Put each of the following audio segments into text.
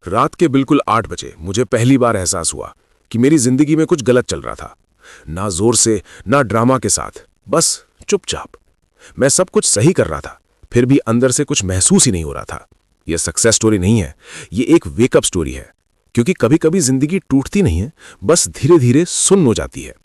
रात के बिल्कुल 8 बजे मुझे पहली बार एहसास हुआ कि मेरी जिंदगी में कुछ गलत चल रहा था। ना जोर से, ना ड्रामा के साथ, बस चुपचाप। मैं सब कुछ सही कर रहा था, फिर भी अंदर से कुछ महसूस ही नहीं हो रहा था। यह सक्सेस स्टोरी नहीं है, ये एक वेकअप स्टोरी है। क्योंकि कभी कभी जिंदगी टूटती नहीं है, बस धीरे धीरे सुन्न हो जाती है।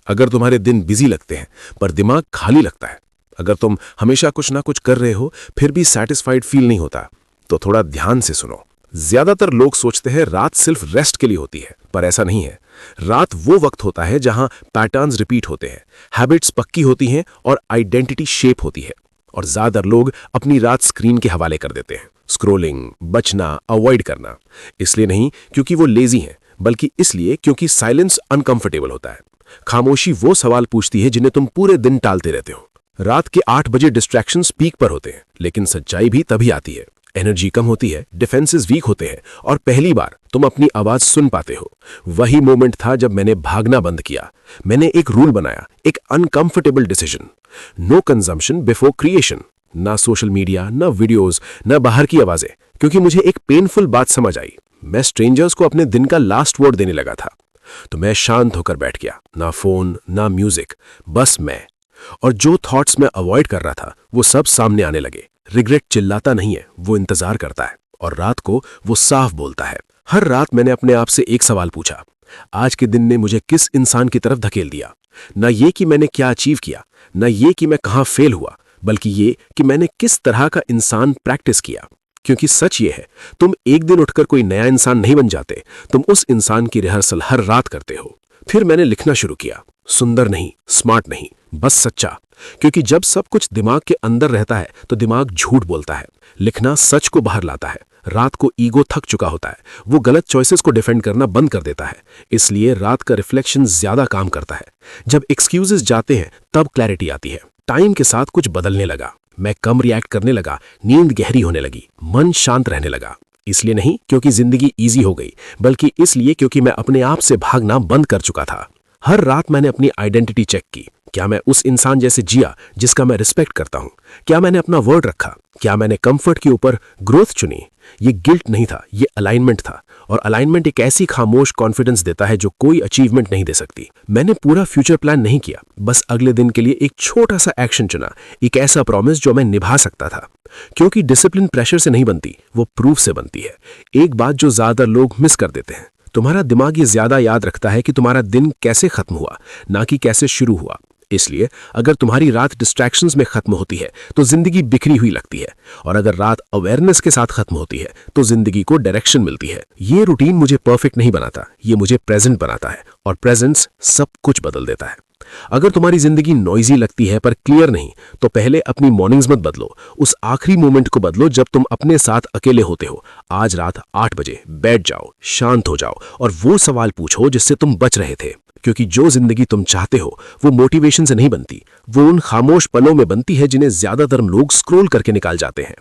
अगर तुम्हारे दिन बिजी लगते हैं पर दिमाग खाली लगता है, अगर तुम हमेशा कुछ ना कुछ कर रहे हो फिर भी सैटिस्फाइड फील नहीं होता, तो थोड़ा ध्यान से सुनो। ज्यादातर लोग सोचते हैं रात सिर्फ रेस्ट के लिए होती है, पर ऐसा नहीं है। रात वो वक्त होता है जहां पैटर्न्स रिपीट होते हैं, हैबिट्स पक्की होती हैं और आइडेंटिटी शेप होती है। और ज्यादातर लोग अपनी रात स्क्रीन के हवाले कर देते हैं। स्क्रोलिंग, बचना, अवॉइड करना। इसलिए नहीं क्योंकि वो लेजी हैं, बल्कि इसलिए क्योंकि साइलेंस अनकंफर्टेबल होता है। खामोशी वो सवाल पूछती है जिन्हें तुम पूरे दिन टालते रहते हो। रात के 8 बजे डिस्ट्रैक्शंस पीक पर होते हैं, लेकिन सच्चाई भी तभी आती है। एनर्जी कम होती है, डिफेंसेस वीक होते हैं और पहली बार तुम अपनी आवाज सुन पाते हो। वही मोमेंट था जब मैंने भागना बंद किया। मैंने एक रूल बनाया, एक uncomfortable decision. No consumption before creation. ना सोशल मीडिया, ना वीडियोस, ना बाहर की आवाजें। क्योंकि मुझे एक पेनफुल बात समझ आई। मैं स्ट्रेंजर्स को अपने दिन का लास्ट वर्ड देने लगा था। तो मैं शांत होकर बैठ गया। ना फोन, ना म्यूजिक, बस मैं। और जो थॉट्स मैं अवॉइड कर रहा था वो सब सामने आने लगे। रिग्रेट चिल्लाता नहीं है, वो इंतजार करता है। और रात को वो साफ बोलता है। हर रात मैंने अपने आप से एक सवाल पूछा, आज के दिन ने मुझे किस इंसान की तरफ धकेल दिया। न ये कि मैंने क्या अचीव किया, न ये कि मैं कहां फेल हुआ, बल्कि ये कि मैंने किस तरह का इंसान प्रैक्टिस किया। क्योंकि सच ये है, तुम एक दिन उठकर कोई नया इंसान नहीं बन जाते, तुम उस इंसान की रिहर्सल हर रात करते हो। फिर मैंने लिखना शुरू किया। सुंदर नहीं, स्मार्ट नहीं, बस सच्चा। क्योंकि जब सब कुछ दिमाग के अंदर रहता है तो दिमाग झूठ बोलता है। लिखना सच को बाहर लाता है। रात को ईगो थक चुका होता है, वो गलत चॉइसेस को डिफेंड करना बंद कर देता है। इसलिए रात का रिफ्लेक्शन ज्यादा काम करता है। जब एक्सक्यूजेस जाते हैं तब क्लैरिटी आती है। टाइम के साथ कुछ बदलने लगा। मैं कम रिएक्ट करने लगा, नींद गहरी होने लगी, मन शांत रहने लगा। इसलिए नहीं क्योंकि जिंदगी इजी हो गई, बल्कि इसलिए क्योंकि मैं अपने आप से भागना बंद कर चुका था। हर रात मैंने अपनी आइडेंटिटी चेक की। क्या मैं उस इंसान जैसे जिया जिसका मैं रिस्पेक्ट करता हूं? क्या मैंने अपना वर्ड रखा? क्या मैंने कंफर्ट के ऊपर ग्रोथ चुनी? ये गिल्ट नहीं था, ये अलाइनमेंट था। और अलाइनमेंट एक ऐसी खामोश कॉन्फिडेंस देता है जो कोई अचीवमेंट नहीं दे सकती। मैंने पूरा फ्यूचर प्लान नहीं किया, बस अगले दिन के लिए एक छोटा सा एक्शन चुना, एक ऐसा प्रॉमिस जो मैं निभा सकता था। क्योंकि डिसिप्लिन प्रेशर से नहीं बनती, वो प्रूफ से बनती है। एक बात जो ज्यादातर लोग मिस कर देते हैं, तुम्हारा दिमाग ये ज्यादा याद रखता है कि तुम्हारा दिन कैसे खत्म हुआ, ना कि कैसे शुरू हुआ। इसलिए अगर तुम्हारी रात डिस्ट्रैक्शंस में खत्म होती है तो जिंदगी बिखरी हुई लगती है, और अगर रात अवेयरनेस के साथ खत्म होती है तो जिंदगी को डायरेक्शन मिलती है। ये रूटीन मुझे परफेक्ट नहीं बनाता, ये मुझे प्रेजेंट बनाता है, और प्रेजेंस सब कुछ बदल देता है। अगर तुम्हारी जिंदगी नॉइजी लगती है पर क्लियर नहीं, तो पहले अपनी मॉर्निंग्स मत बदलो, उस आखिरी मोमेंट को बदलो जब तुम अपने साथ अकेले होते हो। आज रात 8 बजे बैठ जाओ, शांत हो जाओ और वो सवाल पूछो जिससे तुम बच रहे थे। क्योंकि जो जिंदगी तुम चाहते हो वो मोटिवेशन से नहीं बनती, वो उन खामोश पलों में बनती है जिन्हें ज्यादातर लोग स्क्रॉल करके निकाल जाते हैं।